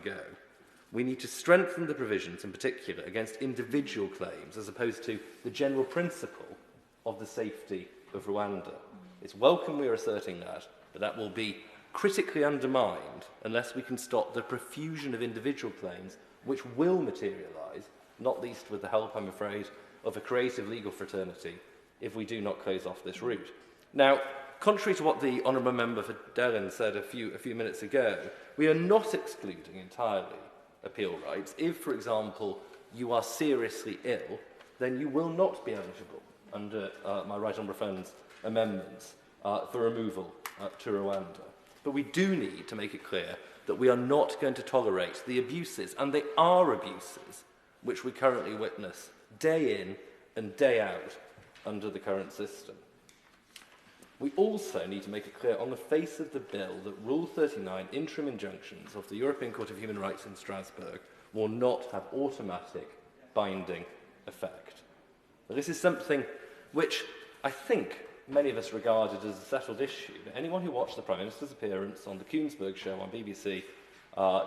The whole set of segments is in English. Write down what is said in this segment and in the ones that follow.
ago. We need to strengthen the provisions, in particular, against individual claims, as opposed to the general principle of the safety of Rwanda. It's welcome we are asserting that, but that will be critically undermined unless we can stop the profusion of individual claims which will materialise, not least with the help, I'm afraid, of a creative legal fraternity, if we do not close off this route. Now, contrary to what the Honourable Member for Derlin said a few minutes ago, we are not excluding entirely appeal rights. If, for example, you are seriously ill, then you will not be eligible under my right honourable friend's amendments for removal to Rwanda. But we do need to make it clear that we are not going to tolerate the abuses, and they are abuses, which we currently witness day in and day out under the current system. We also need to make it clear on the face of the bill that Rule 39 interim injunctions of the European Court of Human Rights in Strasbourg will not have automatic binding effect. Now, this is something which I think many of us regarded as a settled issue. But anyone who watched the Prime Minister's appearance on the Koonsberg show on BBC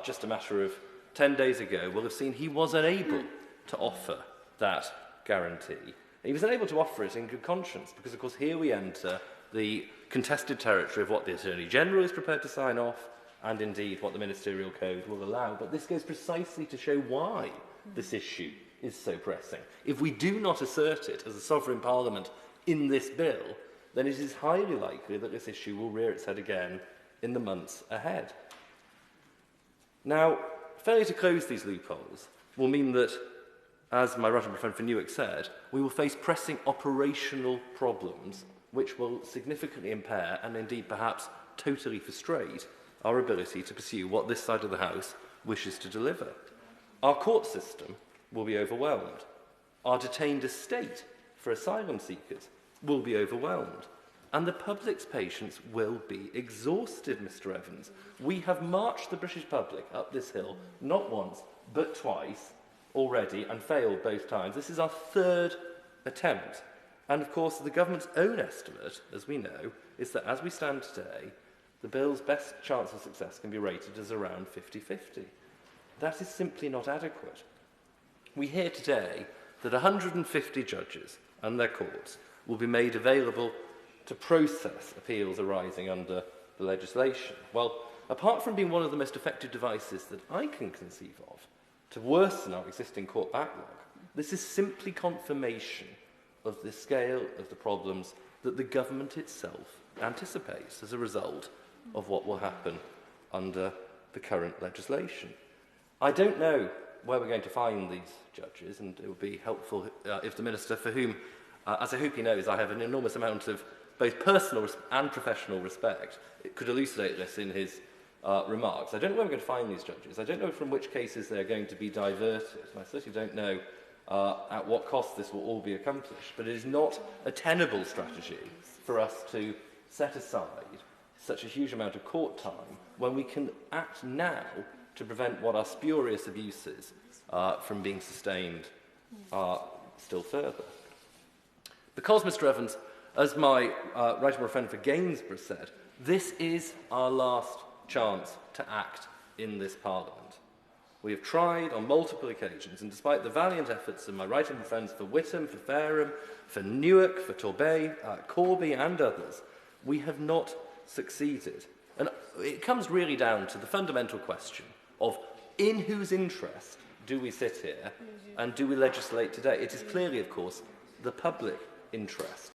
just a matter of 10 days ago will have seen he was unable to offer that guarantee. And he was unable to offer it in good conscience because, of course, here we enter the contested territory of what the Attorney General is prepared to sign off and, indeed, what the Ministerial Code will allow. But this goes precisely to show why this issue is so pressing. If we do not assert it as a sovereign parliament in this bill, then it is highly likely that this issue will rear its head again in the months ahead. Now, failure to close these loopholes will mean that, as my right honourable friend for Newark said, we will face pressing operational problems which will significantly impair and indeed perhaps totally frustrate our ability to pursue what this side of the House wishes to deliver. Our court system will be overwhelmed. Our detained estate for asylum seekers will be overwhelmed. And the public's patience will be exhausted, Mr. Evans. We have marched the British public up this hill not once, but twice already, and failed both times. This is our third attempt. And, of course, the government's own estimate, as we know, is that as we stand today, the bill's best chance of success can be rated as around 50-50. That is simply not adequate. We hear today that 150 judges and their courts will be made available to process appeals arising under the legislation. Well, apart from being one of the most effective devices that I can conceive of to worsen our existing court backlog, this is simply confirmation of the scale of the problems that the government itself anticipates as a result of what will happen under the current legislation. I don't know where we're going to find these judges, and it would be helpful if the Minister, for whom, as I hope he knows, I have an enormous amount of both personal and professional respect, it could elucidate this in his remarks. I don't know where we're going to find these judges. I don't know from which cases they're going to be diverted. I certainly don't know at what cost this will all be accomplished. But it is not a tenable strategy for us to set aside such a huge amount of court time when we can act now to prevent what are spurious abuses from being sustained still further. Because, Mr. Evans, as my right honourable friend for Gainsborough said, this is our last chance to act in this Parliament. We have tried on multiple occasions, and despite the valiant efforts of my right honourable friends for Whittam, for Fareham, for Newark, for Torbay, Corby and others, we have not succeeded. And it comes really down to the fundamental question of in whose interest do we sit here and do we legislate today? It is clearly, of course, the public interest